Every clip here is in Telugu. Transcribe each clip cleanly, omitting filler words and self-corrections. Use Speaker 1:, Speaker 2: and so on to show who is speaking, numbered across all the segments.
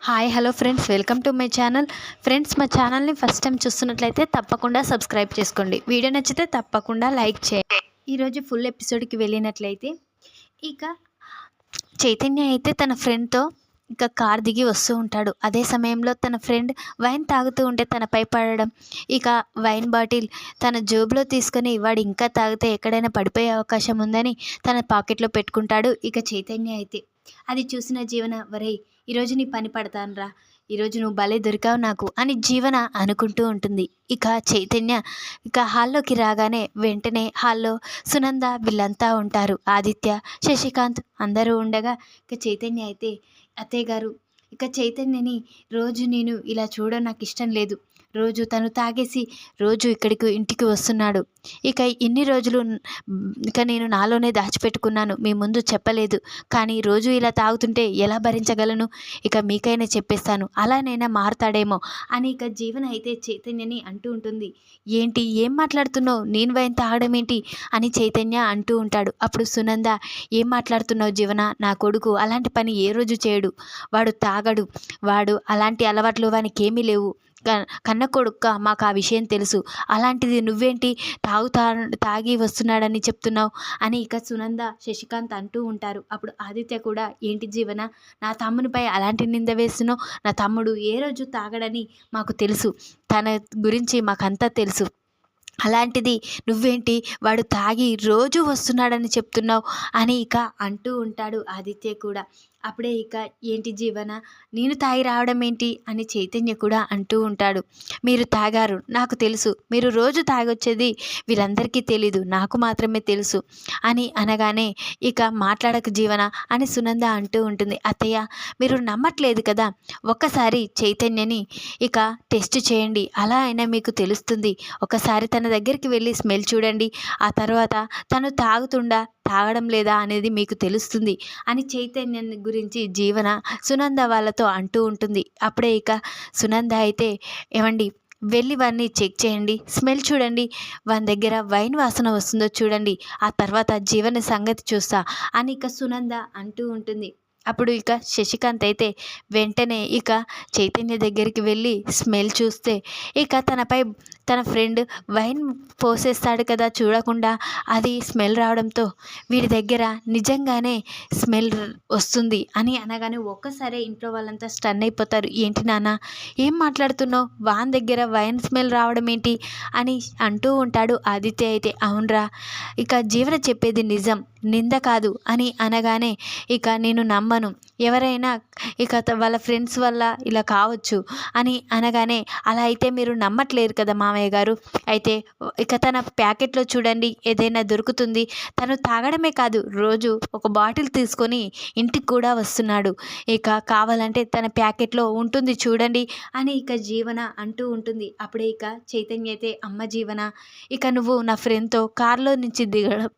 Speaker 1: Hi hello friends, welcome to my channel. Friends, మా ఛానల్ని ఫస్ట్ టైం చూస్తున్నట్లయితే తప్పకుండా సబ్స్క్రైబ్ చేసుకోండి. వీడియో నచ్చితే తప్పకుండా లైక్ చేయండి. ఈరోజు ఫుల్ ఎపిసోడ్కి వెళ్ళినట్లయితే ఇక చైతన్య అయితే తన ఫ్రెండ్తో ఇక కార్ దిగి వస్తూ ఉంటాడు. అదే సమయంలో తన ఫ్రెండ్ వైన్ తాగుతూ ఉంటే తనపై పడడం, ఇక వైన్ బాటిల్ తన జేబులో తీసుకొని వాడు ఇంకా తాగితే ఎక్కడైనా పడిపోయే అవకాశం ఉందని తన పాకెట్లో పెట్టుకుంటాడు. ఇక చైతన్య అయితే అది చూసిన జీవన, వరేయ్ ఈరోజు నీ పని పడతానురా, ఈరోజు నువ్వు భలే దొరికావు నాకు అని జీవన అనుకుంటూ ఉంటుంది. ఇక చైతన్య ఇక హాల్లోకి రాగానే వెంటనే హాల్లో సునంద వీళ్ళంతా ఉంటారు. ఆదిత్య, శశికాంత్ అందరూ ఉండగా ఇక చైతన్య అయితే, అత్తయ్య గారు, ఇక చైతన్యని రోజు నేను ఇలా చూడడం నాకు ఇష్టం లేదు. రోజు తను తాగేసి రోజు ఇంటికి వస్తున్నాడు. ఇక ఇన్ని రోజులు ఇక నేను నాలోనే దాచిపెట్టుకున్నాను, మీ ముందు చెప్పలేదు. కానీ రోజు ఇలా తాగుతుంటే ఎలా భరించగలను? ఇక మీకైనా చెప్పేస్తాను, అలానైనా మారుతాడేమో అని ఇక జీవన అయితే చైతన్యని అంటూ ఉంటుంది. ఏంటి, ఏం మాట్లాడుతున్నావు? నేను వైన్ తాగడం ఏంటి అని చైతన్య అంటూ ఉంటాడు. అప్పుడు సునంద, ఏం మాట్లాడుతున్నావు జీవన? నా కొడుకు అలాంటి పని ఏ రోజు చేయడు, వాడు తాగడు, వాడు అలాంటి అలవాట్లు వానికి ఏమీ లేవు. కన్న కొడుక్క, మాకు ఆ విషయం తెలుసు. అలాంటిది నువ్వేంటి తాగి వస్తున్నాడని చెప్తున్నావు అని ఇక సునంద, శశికాంత్ అంటూ ఉంటారు. అప్పుడు ఆదిత్య కూడా, ఏంటి జీవన, నా తమ్మునిపై అలాంటి నింద వేస్తున్నావు? నా తమ్ముడు ఏ రోజు తాగడని మాకు తెలుసు, తన గురించి మాకంతా తెలుసు. అలాంటిది నువ్వేంటి వాడు తాగి రోజు వస్తున్నాడని చెప్తున్నావు అని ఇక అంటూ ఉంటాడు ఆదిత్య కూడా. అప్పుడే ఇక, ఏంటి జీవన, నేను తాగి రావడం ఏంటి అని చైతన్య కూడా అంటూ ఉంటాడు. మీరు తాగారు, నాకు తెలుసు. మీరు రోజు తాగొచ్చేది వీళ్ళందరికీ తెలీదు, నాకు మాత్రమే తెలుసు అని అనగానే, ఇక మాట్లాడక జీవన అని సునంద అంటూ ఉంటుంది. అత్తయ్య, మీరు నమ్మట్లేదు కదా, ఒక్కసారి చైతన్యని ఇక టెస్ట్ చేయండి, అలా అయినా మీకు తెలుస్తుంది. ఒకసారి తన దగ్గరికి వెళ్ళి స్మెల్ చూడండి, ఆ తర్వాత తను తాగడం లేదా అనేది మీకు తెలుస్తుంది అని చైతన్య గురించి జీవన సునంద వాళ్ళతో అంటూ ఉంటుంది. అప్పుడే ఇక సునంద అయితే, ఏమండి, వెళ్ళి వాడిని చెక్ చేయండి, స్మెల్ చూడండి, వాని దగ్గర వైన్ వాసన వస్తుందో చూడండి, ఆ తర్వాత జీవన సంగతి చూస్తా అని ఇక సునంద అంటూ ఉంటుంది. అప్పుడు ఇక శశికాంత్ అయితే వెంటనే ఇక చైతన్య దగ్గరికి వెళ్ళి స్మెల్ చూస్తే ఇక తన ఫ్రెండ్ వైన్ పోసేస్తాడు కదా చూడకుండా, అది స్మెల్ రావడంతో వీడి దగ్గర నిజంగానే స్మెల్ వస్తుంది అని అనగానే ఒక్కసారి ఇంట్లో వాళ్ళంతా స్టన్ అయిపోతారు. ఏంటి నాన్న, ఏం మాట్లాడుతున్నావు? వాన్ దగ్గర వైన్ స్మెల్ రావడం ఏంటి అని అంటూ ఉంటాడు ఆదిత్య అయితే. అవునరా, ఇక జీవన చెప్పేది నిజం, నింద కాదు అని అనగానే, ఇక నేను నమ్మను, ఎవరైనా ఇక వాళ్ళ ఫ్రెండ్స్ వల్ల ఇలా కావచ్చు అని అనగానే, అలా అయితే మీరు నమ్మట్లేరు కదా మామయ్య గారు, అయితే ఇక తన ప్యాకెట్లో చూడండి, ఏదైనా దొరుకుతుంది. తను తాగడమే కాదు, రోజు ఒక బాటిల్ తీసుకొని ఇంటికి కూడా వస్తున్నాడు, ఇక కావాలంటే తన ప్యాకెట్లో ఉంటుంది చూడండి అని ఇక జీవన అంటూ ఉంటుంది. అప్పుడే ఇక చైతన్య అయితే, అమ్మ జీవన, ఇక నువ్వు నా ఫ్రెండ్తో కార్లో నుంచి దిగడం,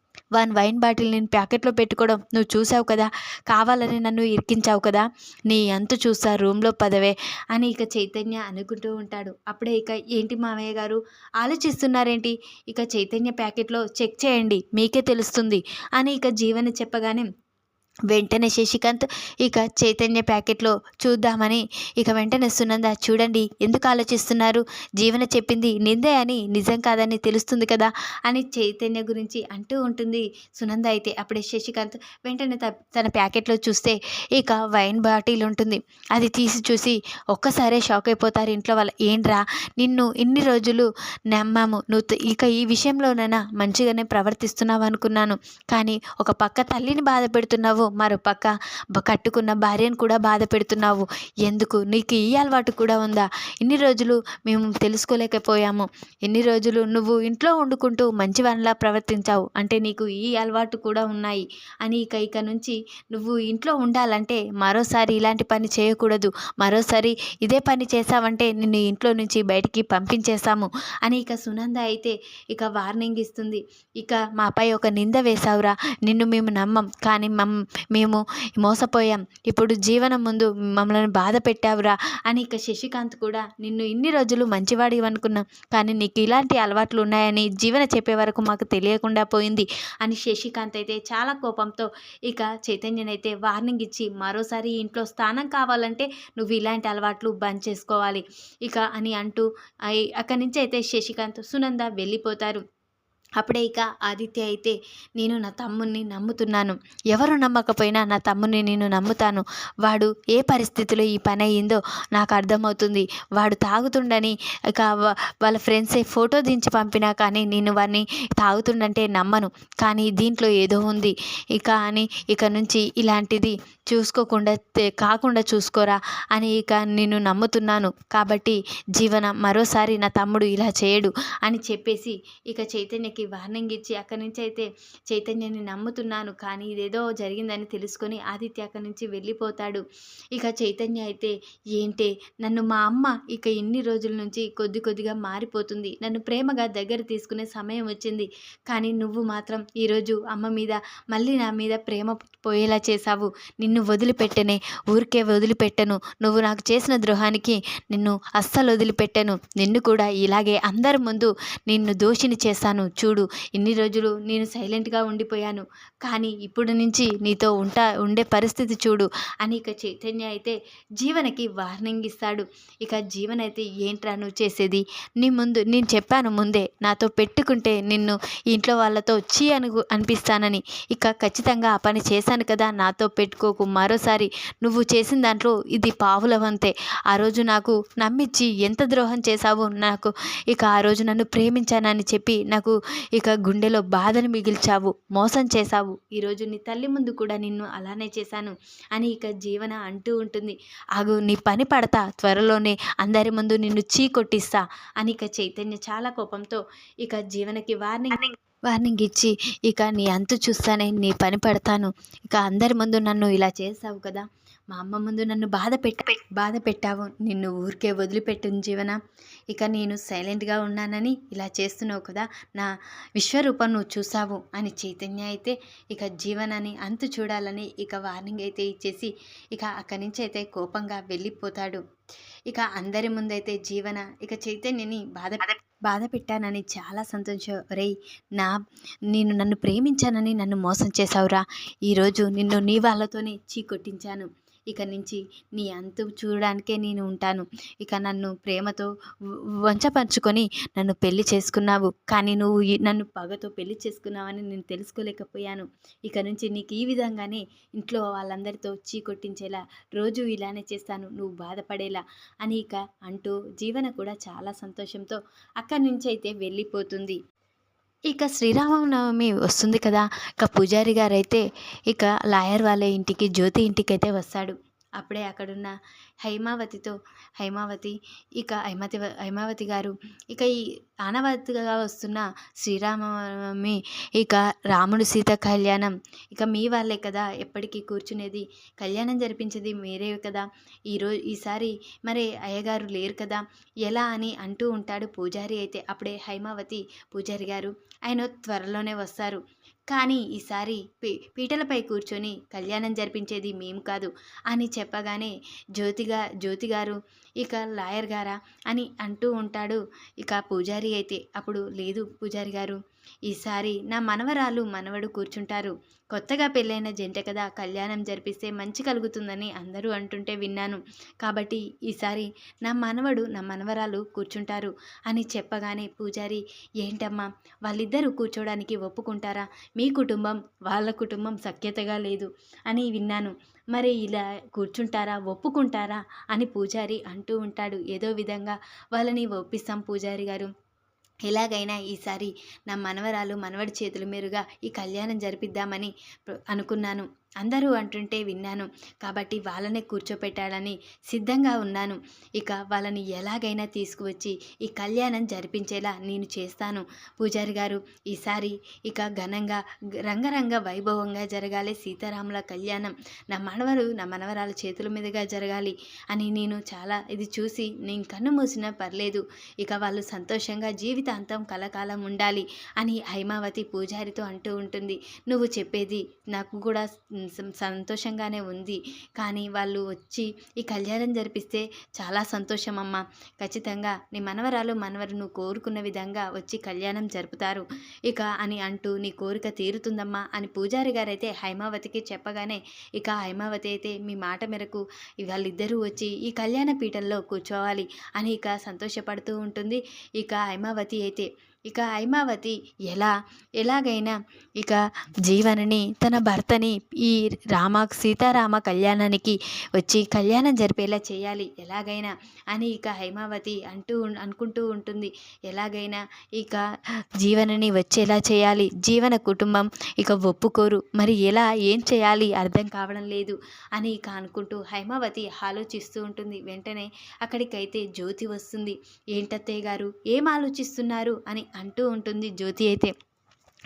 Speaker 1: వైన్ బాటిల్ నేను ప్యాకెట్లో పెట్టుకోవడం నువ్వు చూసావు కదా, కావాలని నన్ను ఇరికించావు కదా, నీ అంతు చూస్తా, రూమ్లో పదవే అని ఇక చైతన్య అనుకుంటూ ఉంటాడు. అప్పుడే ఇక, ఏంటి మామయ్య గారు ఆలోచిస్తున్నారేంటి, ఇక చైతన్య ప్యాకెట్లో చెక్ చేయండి, మీకే తెలుస్తుంది అని ఇక జీవన చెప్పగానే వెంటనే శశికాంత్ ఇక చైతన్య ప్యాకెట్లో చూద్దామని ఇక వెంటనే సునంద, చూడండి, ఎందుకు ఆలోచిస్తున్నారు, జీవన చెప్పింది నిందే అని నిజం కాదని తెలుస్తుంది కదా అని చైతన్య గురించి అంటూ ఉంటుంది సునంద అయితే. అప్పుడే శశికాంత్ వెంటనే తన ప్యాకెట్లో చూస్తే ఇక వైన్ బాటిల్ ఉంటుంది. అది తీసి చూసి ఒక్కసారే షాక్ అయిపోతారు ఇంట్లో వాళ్ళు. ఏంట్రా, నిన్ను ఇన్ని రోజులు నమ్మాము, నువ్వు ఇక ఈ విషయంలోనైనా మంచిగానే ప్రవర్తిస్తున్నావు అనుకున్నాను, కానీ ఒక పక్క తల్లిని బాధ పెడుతున్నావు, మరో పక్క కట్టుకున్న భార్యను కూడా బాధ పెడుతున్నావు. ఎందుకు, నీకు ఈ అలవాటు కూడా ఉందా? ఇన్ని రోజులు మేము తెలుసుకోలేకపోయాము, ఇన్ని రోజులు నువ్వు ఇంట్లో వండుకుంటూ మంచివానిలా ప్రవర్తించావు అంటే నీకు ఈ అలవాటు కూడా ఉన్నాయి అని ఇక నుంచి నువ్వు ఇంట్లో ఉండాలంటే మరోసారి ఇలాంటి పని చేయకూడదు, మరోసారి ఇదే పని చేసావంటే నిన్ను ఇంట్లో నుంచి బయటికి పంపించేస్తాము అని ఇక సునంద అయితే ఇక వార్నింగ్ ఇస్తుంది. ఇక మాపై ఒక నింద వేశావురా, నిన్ను మేము నమ్మం, కానీ మేము మోసపోయాం, ఇప్పుడు జీవనం ముందు మమ్మల్ని బాధ పెట్టావురా అని ఇక శశికాంత్ కూడా నిన్ను ఇన్ని రోజులు మంచివాడివి అనుకున్నాం, కానీ నీకు ఇలాంటి అలవాట్లు ఉన్నాయని జీవన చెప్పే వరకు మాకు తెలియకుండా పోయింది అని శశికాంత్ అయితే చాలా కోపంతో ఇక చైతన్యనైతే వార్నింగ్ ఇచ్చి మరోసారి ఇంట్లో స్థానం కావాలంటే నువ్వు ఇలాంటి అలవాట్లు బంద్ చేసుకోవాలి ఇక అని అంటూ అక్కడి నుంచి అయితే శశికాంత్ సునంద వెళ్ళిపోతారు. అప్పుడే ఇక ఆదిత్య అయితే నేను నా తమ్ముడిని నమ్ముతున్నాను, ఎవరు నమ్మకపోయినా నా తమ్ముడిని నేను నమ్ముతాను, వాడు ఏ పరిస్థితిలో ఈ పని అయ్యిందో నాకు అర్థమవుతుంది, వాడు తాగుతుండని ఇక వాళ్ళ ఫ్రెండ్సే ఫోటో దించి పంపినా కానీ నేను వాడిని తాగుతుండంటే నమ్మను, కానీ దీంట్లో ఏదో ఉంది ఇక అని ఇక నుంచి ఇలాంటిది చూసుకోకుండా కాకుండా చూసుకోరా అని ఇక నేను నమ్ముతున్నాను, కాబట్టి జీవన మరోసారి నా తమ్ముడు ఇలా చేయడు అని చెప్పేసి ఇక చైతన్యకి వార్నింగ్ ఇచ్చి అక్కడి నుంచి అయితే చైతన్యాన్ని నమ్ముతున్నాను, కానీ ఇదేదో జరిగిందని తెలుసుకొని ఆదిత్య అక్కడి నుంచి వెళ్ళిపోతాడు. ఇక చైతన్య అయితే ఏంటే నన్ను మా అమ్మ ఇక ఇన్ని రోజుల నుంచి కొద్దిగా మారిపోతుంది, నన్ను ప్రేమగా దగ్గర తీసుకునే సమయం వచ్చింది, కానీ నువ్వు మాత్రం ఈరోజు అమ్మ మీద మళ్ళీ నా మీద ప్రేమ పోయేలా చేశావు, నిన్ను వదిలిపెట్టనే, ఊరికే వదిలిపెట్టను, నువ్వు నాకు చేసిన ద్రోహానికి నిన్ను అస్సలు వదిలిపెట్టను, నిన్ను కూడా ఇలాగే అందరి ముందు నిన్ను దోషిని చేశాను చూడు, ఇన్ని రోజులు నేను సైలెంట్గా ఉండిపోయాను, కానీ ఇప్పుడు నుంచి నీతో ఉండే పరిస్థితి చూడు అని ఇక చైతన్య అయితే జీవనకి వార్నింగ్ ఇస్తాడు. ఇక జీవన అయితే ఏంట్రా నువ్వు చేసేది, నేను చెప్పాను ముందే నాతో పెట్టుకుంటే నిన్ను ఇంట్లో వాళ్ళతో అనిపిస్తానని, ఇక ఖచ్చితంగా ఆ పని చేశాను కదా, నాతో పెట్టుకోకు, మరోసారి నువ్వు చేసిన దాంట్లో ఇది పావుల వంతే, ఆ రోజు నాకు నమ్మించి ఎంత ద్రోహం చేశావో, నాకు ఇక ఆ రోజు నన్ను ప్రేమించానని చెప్పి నాకు ఇక గుండెలో బాధను మిగిల్చావు, మోసం చేశావు, ఈరోజు నీ తల్లి ముందు కూడా నిన్ను అలానే చేశాను అని ఇక జీవన అంటూ ఉంటుంది. ఆగు, నీ పని పడతా, త్వరలోనే అందరి ముందు నిన్ను కొట్టిస్తా అని ఇక చైతన్య చాలా కోపంతో ఇక జీవనకి వార్నింగ్ ఇచ్చి ఇక నీ అంతు చూస్తానే, నీ పని పడతాను, ఇక అందరి ముందు నన్ను ఇలా చేసావు కదా, మా అమ్మ ముందు నన్ను బాధ పెట్టావు, నిన్ను ఊరికే వదిలిపెట్టు జీవన, ఇక నేను సైలెంట్గా ఉన్నానని ఇలా చేస్తున్నావు కదా, నా విశ్వరూపం నువ్వు చూసావు అని చైతన్య అయితే ఇక జీవనాన్ని అంతు చూడాలని ఇక వార్నింగ్ అయితే ఇచ్చేసి ఇక అక్కడి నుంచి అయితే కోపంగా వెళ్ళిపోతాడు. ఇక అందరి ముందైతే జీవన ఇక చైతన్యని బాధ పెట్టానని చాలా సంతోషం, రేయ్ నేను నన్ను ప్రేమించానని నన్ను మోసం చేశావురా, ఈరోజు నిన్ను నీ వాళ్ళతోనే కొట్టించాను, ఇక నుంచి నీ అంతు చూడడానికే నేను ఉంటాను, ఇక నన్ను ప్రేమతో వంచపరుచుకొని నన్ను పెళ్లి చేసుకున్నావు, కానీ నువ్వు నన్ను పగతో పెళ్లి చేసుకున్నావని నేను తెలుసుకోలేకపోయాను, ఇక నుంచి నీకు ఈ విధంగానే ఇంట్లో వాళ్ళందరితో కొట్టించేలా రోజు ఇలానే చేస్తాను, నువ్వు బాధపడేలా అని ఇక అంటూ జీవన కూడా చాలా సంతోషంతో అక్కడి నుంచి అయితే వెళ్ళిపోతుంది. ఇక శ్రీరామనవమి వస్తుంది కదా, ఇక పూజారి గారు అయితే ఇక లాయర్ వాళ్ళ ఇంటికి జ్యోతి ఇంటికి అయితే వస్తాడు. అప్పుడే అక్కడున్న హైమావతి ఇక హైమావతి గారు ఇక ఈ ఆనవాయితీగా వస్తున్న శ్రీరామనవమి ఇక రాముడు సీత కళ్యాణం, ఇక మీ వాళ్ళే కదా ఎప్పటికీ కూర్చునేది, కళ్యాణం జరిపించేది మీరే కదా, ఈసారి మరి అయ్యగారు లేరు కదా ఎలా అని అంటూ ఉంటాడు పూజారి అయితే. అప్పుడే హైమావతి పూజారి గారు ఆయన త్వరలోనే వస్తారు, కానీ ఈసారి పీటలపై కూర్చొని కళ్యాణం జరిపించేది మేము కాదు అని చెప్పగానే జ్యోతి గారు ఇక లాయర్ గారా అని అంటూ ఉంటాడు. ఇక పూజారి అయితే అప్పుడు లేదు పూజారి గారు, ఈసారి నా మనవడు కూర్చుంటారు, కొత్తగా పెళ్ళైన జంట కదా, కళ్యాణం జరిపిస్తే మంచి కలుగుతుందని అందరూ అంటుంటే విన్నాను, కాబట్టి ఈసారి నా మనవరాలు కూర్చుంటారు అని చెప్పగానే పూజారి ఏంటమ్మా వాళ్ళిద్దరూ కూర్చోడానికి ఒప్పుకుంటారా, మీ కుటుంబం వాళ్ళ కుటుంబం సఖ్యతగా లేదు అని విన్నాను, మరి ఇలా కూర్చుంటారా ఒప్పుకుంటారా అని పూజారి అంటూ ఉంటాడు. ఏదో విధంగా వాళ్ళని ఒప్పిస్తాం పూజారి గారు, ఎలాగైనా ఈసారి నా మనవడి చేతుల మీదుగా ఈ కళ్యాణం జరిపిద్దామని అనుకున్నాను, అందరూ అంటుంటే విన్నాను, కాబట్టి వాళ్ళనే కూర్చోపెట్టాలని సిద్ధంగా ఉన్నాను, ఇక వాళ్ళని ఎలాగైనా తీసుకువచ్చి ఈ కళ్యాణం జరిపించేలా నేను చేస్తాను పూజారి గారు, ఈసారి ఇక ఘనంగా రంగరంగ వైభవంగా జరగాలి సీతారాముల కళ్యాణం, నా మనవరాల చేతుల మీదుగా జరగాలి అని నేను చాలా ఇది చూసి నేను కన్ను మూసినా పర్లేదు, ఇక వాళ్ళు సంతోషంగా జీవితాంతం కలకాలం ఉండాలి అని హైమావతి పూజారితో అంటూ ఉంటుంది. నువ్వు చెప్పేది నాకు కూడా సంతోషంగానే ఉంది. కానీ వాళ్ళు వచ్చి ఈ కళ్యాణం జరిపిస్తే చాలా సంతోషం అమ్మా. ఖచ్చితంగా నీ మనవరాలు మనవరు నువ్వు కోరుకున్న విధంగా వచ్చి కళ్యాణం జరుపుతారు ఇక అని అంటూ నీ కోరిక తీరుతుందమ్మా అని పూజారి గారైతే హైమావతికి చెప్పగానే ఇక హైమావతి అయితే మీ మాట మేరకు వాళ్ళిద్దరూ వచ్చి ఈ కళ్యాణ పీఠంలో కూర్చోవాలి అని ఇక సంతోషపడుతూ ఉంటుంది. ఇక హైమావతి ఎలాగైనా ఇక జీవనని తన భర్తని ఈ సీతారామ కళ్యాణానికి వచ్చి కళ్యాణం జరిపేలా చేయాలి ఎలాగైనా అని ఇక హైమావతి అనుకుంటూ ఉంటుంది. ఎలాగైనా ఇక జీవనని వచ్చేలా చేయాలి. జీవన కుటుంబం ఇక ఒప్పుకోరు, మరి ఏం చేయాలి అర్థం కావడం లేదు అని ఇక అనుకుంటూ హైమావతి ఆలోచిస్తూ ఉంటుంది. వెంటనే అక్కడికైతే జ్యోతి వస్తుంది. ఏంటత్తయ్య గారు ఏం ఆలోచిస్తున్నారు అని అంటూ ఉంటుంది జ్యోతి అయితే.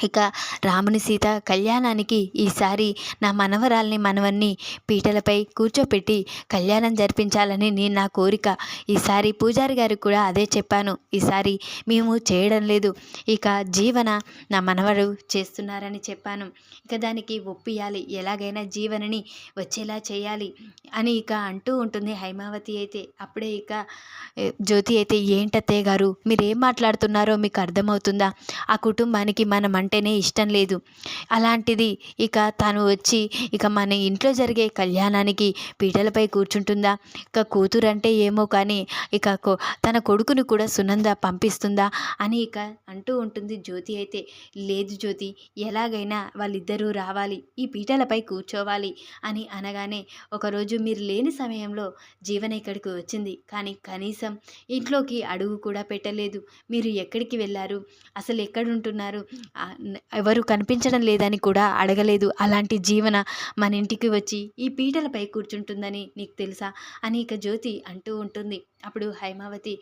Speaker 1: ఇక రాముని సీత కళ్యాణానికి ఈసారి నా మనవన్ని పీటలపై కూర్చోపెట్టి కళ్యాణం జరిపించాలని నా కోరిక. ఈసారి పూజారి గారికి కూడా అదే చెప్పాను. ఈసారి మేము చేయడం లేదు, ఇక జీవన నా మనవడు చేస్తున్నారని చెప్పాను. ఇక దానికి ఒప్పియాలి, ఎలాగైనా జీవనని వచ్చేలా చేయాలి అని ఇక అంటూ ఉంటుంది హైమావతి అయితే. అప్పుడే ఇక జ్యోతి అయితే ఏంటత్తయ్య గారు మీరేం మాట్లాడుతున్నారో మీకు అర్థమవుతుందా? ఆ కుటుంబానికి మనం అంటేనే ఇష్టం లేదు, అలాంటిది ఇక తను వచ్చి ఇక మన ఇంట్లో జరిగే కళ్యాణానికి పీటలపై కూర్చుంటుందా? ఇక కూతురు అంటే ఏమో కానీ ఇక తన కొడుకుని కూడా సునంద పంపిస్తుందా అని ఇక అంటూ ఉంటుంది జ్యోతి అయితే. లేదు జ్యోతి, ఎలాగైనా వాళ్ళిద్దరూ రావాలి, ఈ పీటలపై కూర్చోవాలి అని అనగానే ఒకరోజు మీరు లేని సమయంలో జీవన ఇక్కడికి వచ్చింది, కానీ కనీసం ఇంట్లోకి అడుగు కూడా పెట్టలేదు. మీరు ఎక్కడికి వెళ్ళారు, అసలు ఎక్కడుంటున్నారు, ఎవరు కనిపించడం లేదని కూడా అడగలేదు. అలాంటి జీవన మన ఇంటికి వచ్చి ఈ పీటలపై కూర్చుంటుందని నీకు తెలుసా అని ఇక జ్యోతి అంటూ ఉంటుంది. అప్పుడు హైమావతి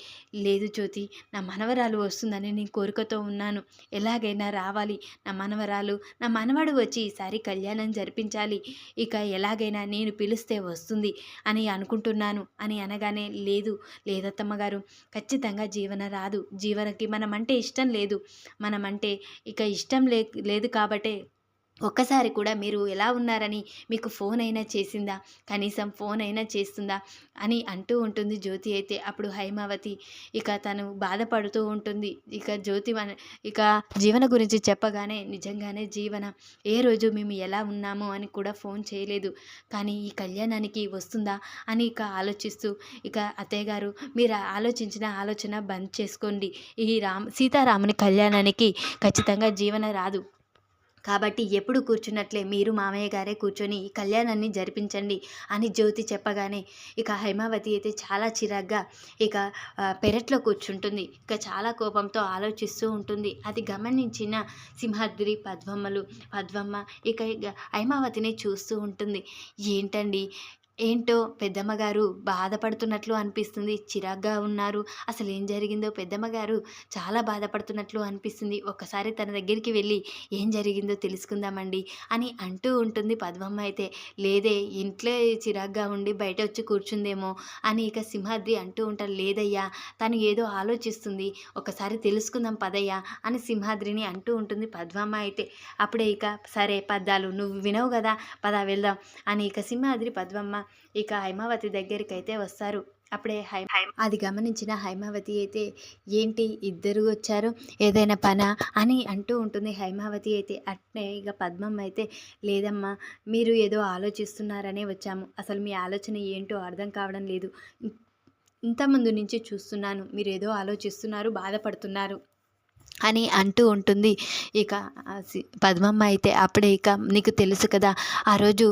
Speaker 1: లేదు జ్యోతి, నా మనవరాలు వస్తుందని నేను కోరికతో ఉన్నాను, ఎలాగైనా రావాలి, నా మనవడు వచ్చి ఈసారి కళ్యాణం జరిపించాలి, ఇక ఎలాగైనా నేను పిలిస్తే వస్తుంది అని అనుకుంటున్నాను అని అనగానే లేదత్తమ్మగారు, ఖచ్చితంగా జీవన రాదు. జీవనకి మనమంటే ఇష్టం లేదు, మనమంటే ఇక ఇష్టం లేదు కాబట్టే ఒక్కసారి కూడా మీరు ఎలా ఉన్నారని మీకు ఫోన్ అయినా చేసిందా, కనీసం ఫోన్ అయినా చేస్తుందా అని అంటూ ఉంటుంది జ్యోతి అయితే. అప్పుడు హైమావతి ఇక తను బాధపడుతూ ఉంటుంది. ఇక జీవన గురించి చెప్పగానే నిజంగానే జీవన ఏ రోజు మేము ఎలా ఉన్నాము అని కూడా ఫోన్ చేయలేదు, కానీ ఈ కళ్యాణానికి వస్తుందా అని ఇక ఆలోచిస్తూ ఇక అత్తయ్య గారు మీరు ఆలోచించిన ఆలోచన బంద్ చేసుకోండి, ఈ సీతారాముని కళ్యాణానికి ఖచ్చితంగా జీవన రాదు కాబట్టి ఎప్పుడు కూర్చున్నట్లే మీరు మామయ్య గారే కూర్చొని ఈ కళ్యాణాన్ని జరిపించండి అని జ్యోతి చెప్పగానే ఇక హైమావతి అయితే చాలా చిరాగ్గా ఇక పెరట్లో కూర్చుంటుంది. ఇక చాలా కోపంతో ఆలోచిస్తూ ఉంటుంది. అది గమనించిన సింహాద్రి పద్మమ్మ ఇక హైమావతిని చూస్తూ ఉంటుంది. ఏంటో పెద్దమ్మగారు బాధపడుతున్నట్లు అనిపిస్తుంది, చిరాగ్గా ఉన్నారు, అసలు ఏం జరిగిందో పెద్దమ్మగారు చాలా బాధపడుతున్నట్లు అనిపిస్తుంది, ఒక్కసారి తన దగ్గరికి వెళ్ళి ఏం జరిగిందో తెలుసుకుందామండి అని అంటూ ఉంటుంది పద్మమ్మ అయితే. లేదే, ఇంట్లో చిరాగ్గా ఉండి బయట వచ్చి కూర్చుందేమో అని ఇక సింహాద్రి అంటూ ఉంటారు. లేదయ్యా, తను ఏదో ఆలోచిస్తుంది, ఒకసారి తెలుసుకుందాం పదయ్యా అని సింహాద్రిని అంటూ ఉంటుంది పద్మమ్మ అయితే. అప్పుడే ఇక సరే పద్దాలు నువ్వు వినవు కదా, పద వెళ్దాం అని ఇక సింహాద్రి పద్మమ్మ ఇక హైమావతి దగ్గరికి అయితే వస్తారు. అప్పుడే అది గమనించిన హైమావతి అయితే ఏంటి ఇద్దరు వచ్చారు, ఏదైనా పనా అని అంటూ ఉంటుంది హైమావతి అయితే. అట్నే ఇక పద్మమ్మ అయితే లేదమ్మా, మీరు ఏదో ఆలోచిస్తున్నారనే వచ్చాము, అసలు మీ ఆలోచన ఏంటో అర్థం కావడం లేదు, ఇంతకుముందు నుంచి చూస్తున్నాను మీరు ఏదో ఆలోచిస్తున్నారు, బాధపడుతున్నారు అని అంటూ ఉంటుంది ఇక పద్మమ్మ అయితే. అప్పుడే ఇక నీకు తెలుసు కదా, ఆ రోజు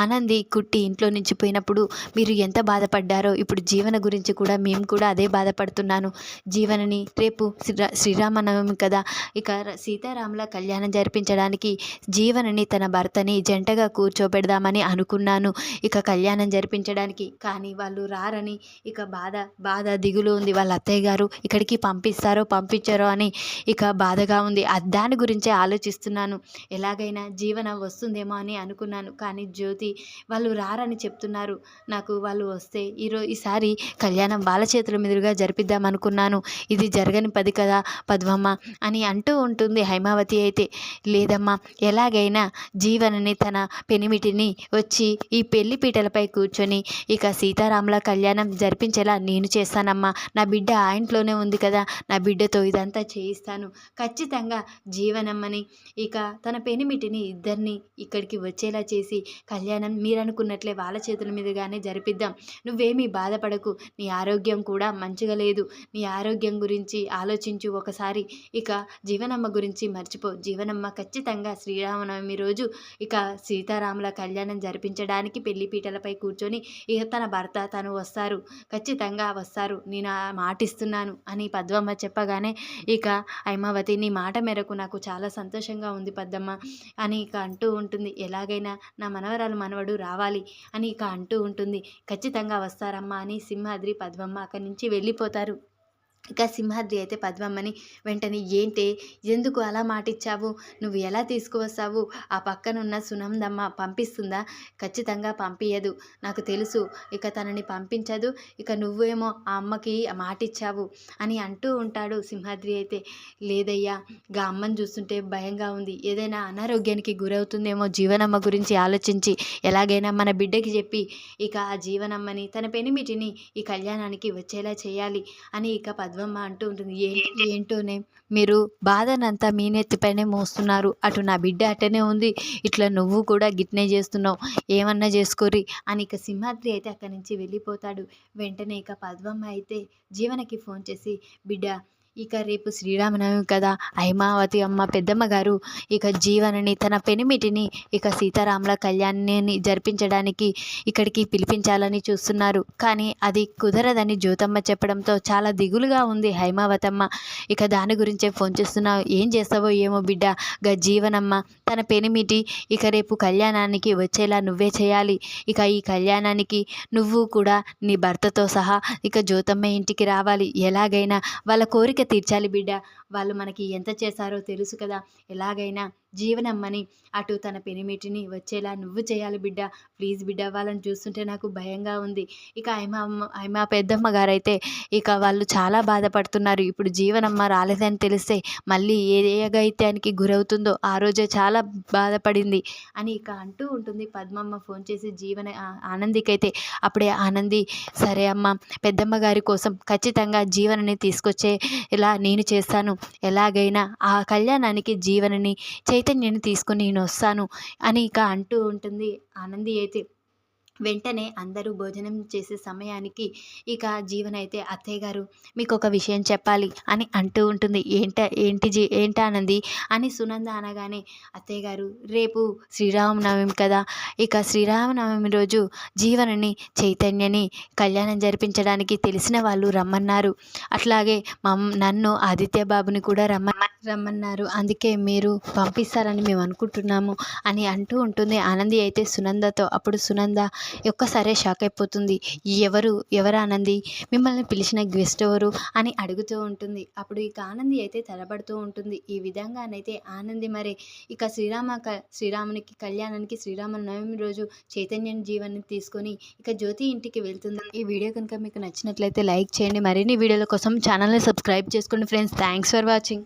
Speaker 1: ఆనంది కుట్టి ఇంట్లో నుంచి పోయినప్పుడు మీరు ఎంత బాధపడ్డారో, ఇప్పుడు జీవన గురించి కూడా మేము కూడా అదే బాధపడుతున్నాను. జీవనని రేపు శ్రీరామనవమి కదా, ఇక సీతారాముల కళ్యాణం జరిపించడానికి జీవనని తన భర్తని జంటగా కూర్చోబెడదామని అనుకున్నాను ఇక కళ్యాణం జరిపించడానికి, కానీ వాళ్ళు రారని ఇక బాధ దిగులు ఉంది. వాళ్ళ అత్తయ్య గారు ఇక్కడికి పంపించారో అని ఇక బాధగా ఉంది. దాని గురించే ఆలోచిస్తున్నాను. ఎలాగైనా జీవన వస్తుందేమో అని అనుకున్నాను. కానీ జ్యోతి వాళ్ళు రారని చెప్తున్నారు. నాకు వాళ్ళు వస్తే ఈసారి కళ్యాణం వాళ్ళ చేతుల మీదుగా జరిపిద్దాం అనుకున్నాను. ఇది జరగని పది కదా పద్మమ్మ అని అంటూ ఉంటుంది హైమావతి అయితే. లేదమ్మా, ఎలాగైనా జీవనని తన పెనిమిటిని వచ్చి ఈ పెళ్లి పీటలపై కూర్చొని ఇక సీతారాముల కళ్యాణం జరిపించేలా నేను చేస్తానమ్మా. నా బిడ్డ ఆ ఇంట్లోనే ఉంది కదా, నా బిడ్డతో ఇదంతా చేయిస్తాను. ఖచ్చితంగా జీవనమ్మని ఇక తన పెనిమిటిని ఇద్దరిని ఇక్కడికి వచ్చేలా చేసి కళ్యాణం మీరనుకున్నట్లే వాళ్ళ చేతుల మీదుగానే జరిపిద్దాం. నువ్వేమీ బాధపడకు. నీ ఆరోగ్యం కూడా మంచిగా లేదు. నీ ఆరోగ్యం గురించి ఆలోచించు ఒకసారి. ఇక జీవనమ్మ గురించి మర్చిపో. జీవనమ్మ ఖచ్చితంగా శ్రీరామనవమి రోజు ఇక సీతారాముల కళ్యాణం జరిపించడానికి పెళ్లి పీటలపై కూర్చొని ఇక తన భర్త తను వస్తారు. ఖచ్చితంగా వస్తారు. నేను మాటిస్తున్నాను అని పద్మమ్మ చెప్పగానే ఇక హైమావతి నీ మాట మేరకు నాకు చాలా సంతోషంగా ఉంది పద్మమ్మ అని ఇక అంటూ ఉంటుంది. ఎలాగైనా నా మనవరాలు మనవడు రావాలి అని ఇక అంటూ ఉంటుంది. ఖచ్చితంగా వస్తారమ్మా అని సింహాద్రి పద్మమ్మ అక్కడి నుంచి వెళ్ళిపోతారు. ఇక సింహాద్రి అయితే పద్మమ్మని వెంటనే ఏంటే, ఎందుకు అలా మాటిచ్చావు, నువ్వు ఎలా తీసుకువస్తావు, ఆ పక్కనున్న సునందమ్మ పంపిస్తుందా, ఖచ్చితంగా పంపించదు, నాకు తెలుసు, ఇక తనని పంపించదు, ఇక నువ్వేమో ఆ అమ్మకి మాటిచ్చావు అని అంటూ ఉంటాడు సింహాద్రి అయితే. లేదయ్యా, గా అమ్మని చూస్తుంటే భయంగా ఉంది, ఏదైనా అనారోగ్యానికి గురవుతుందేమో జీవనమ్మ గురించి ఆలోచించి ఎలాగైనా మన బిడ్డకి చెప్పి ఇక ఆ జీవనమ్మని తన పెనిమిటిని ఈ కళ్యాణానికి వచ్చేలా చేయాలి అని ఇక పద్మమ్మ అంటూ ఉంటుంది. ఏంటోనే మీరు బాధనంతా మీ నెత్తిపైనే మోస్తున్నారు, అటు నా బిడ్డ అట్టనే ఉంది, ఇట్లా నువ్వు కూడా గిట్నే చేస్తున్నావు, ఏమన్నా చేసుకోరి అని ఇక సింహాద్రి అయితే అక్కడి నుంచి వెళ్ళిపోతాడు. వెంటనే ఇక పద్మమ్మ అయితే జీవనకి ఫోన్ చేసి, బిడ్డ ఇక రేపు శ్రీరామనవమి కదా, హైమావతి అమ్మ పెద్దమ్మ గారు ఇక జీవనని తన పెనిమిటిని ఇక సీతారాముల కళ్యాణాన్ని జరిపించడానికి ఇక్కడికి పిలిపించాలని చూస్తున్నారు. కానీ అది కుదరదని జ్యోతమ్మ చెప్పడంతో చాలా దిగులుగా ఉంది హైమావతమ్మ. ఇక దాని గురించే ఫోన్ చేస్తున్నావు, ఏం చేస్తావో ఏమో బిడ్డ, జీవనమ్మ తన పెనిమిటి ఇక రేపు కళ్యాణానికి వచ్చేలా నువ్వే చేయాలి. ఇక ఈ కళ్యాణానికి నువ్వు కూడా నీ భర్తతో సహా ఇక జ్యోతమ్మ ఇంటికి రావాలి. ఎలాగైనా వాళ్ళ కోరిక తీర్చాలి బిడ్డ, వాళ్ళు మనకి ఎంత చేశారో తెలుసు కదా, ఎలాగైనా జీవనమ్మని అటు తన పెనిమిటిని వచ్చేలా నువ్వు చేయాలి బిడ్డ, ప్లీజ్ బిడ్డ, వాళ్ళని చూస్తుంటే నాకు భయంగా ఉంది. ఇక ఆయమ పెద్దమ్మ గారైతే ఇక వాళ్ళు చాలా బాధపడుతున్నారు. ఇప్పుడు జీవనమ్మ రాలేదని తెలిస్తే మళ్ళీ ఏ అఘాయిత్యానికి గురవుతుందో, ఆ రోజే చాలా బాధపడింది అని ఇక అంటూ ఉంటుంది పద్మమ్మ ఫోన్ చేసి ఆనందికైతే. అప్పుడే ఆనంది, సరే అమ్మ, పెద్దమ్మ గారి కోసం ఖచ్చితంగా జీవనని తీసుకొచ్చే ఇలా నేను చేస్తాను, ఎలాగైనా ఆ కళ్యాణానికి జీవనని చైతన్యని తీసుకొని నేను వస్తాను అని ఇక అంటూ ఉంటుంది ఆనంది అయితే. వెంటనే అందరూ భోజనం చేసే సమయానికి ఇక జీవన అయితే, అత్తయ్య గారు మీకు ఒక విషయం చెప్పాలి అని అంటూ ఉంటుంది. ఏంటానంది అని సునంద అనగానే, అత్తయ్య గారు రేపు శ్రీరామనవమి కదా, ఇక శ్రీరామనవమి రోజు జీవనని చైతన్యని కళ్యాణం జరిపించడానికి తెలిసిన వాళ్ళు రమ్మన్నారు, అట్లాగే నన్ను ఆదిత్య బాబుని కూడా రమ్మన్నారు, అందుకే మీరు పంపిస్తారని మేము అనుకుంటున్నాము అని అంటూ ఉంటుంది ఆనంది అయితే సునందతో. అప్పుడు సునంద ఒక్కసారే షాక్ అయిపోతుంది. ఎవరు ఆనంది, మిమ్మల్ని పిలిచిన గెస్ట్ ఎవరు అని అడుగుతూ ఉంటుంది. అప్పుడు ఇక ఆనంది అయితే తలబడుతూ ఉంటుంది. ఈ విధంగానైతే ఆనంది మరి ఇక శ్రీరామునికి కళ్యాణానికి శ్రీరామనవమి రోజు చైతన్యం జీవన్ని తీసుకొని ఇక జ్యోతి ఇంటికి వెళ్తుంది. ఈ వీడియో కనుక మీకు నచ్చినట్లయితే లైక్ చేయండి. మరిన్ని వీడియోల కోసం ఛానల్ని సబ్స్క్రైబ్ చేసుకోండి ఫ్రెండ్స్. Thanks for watching.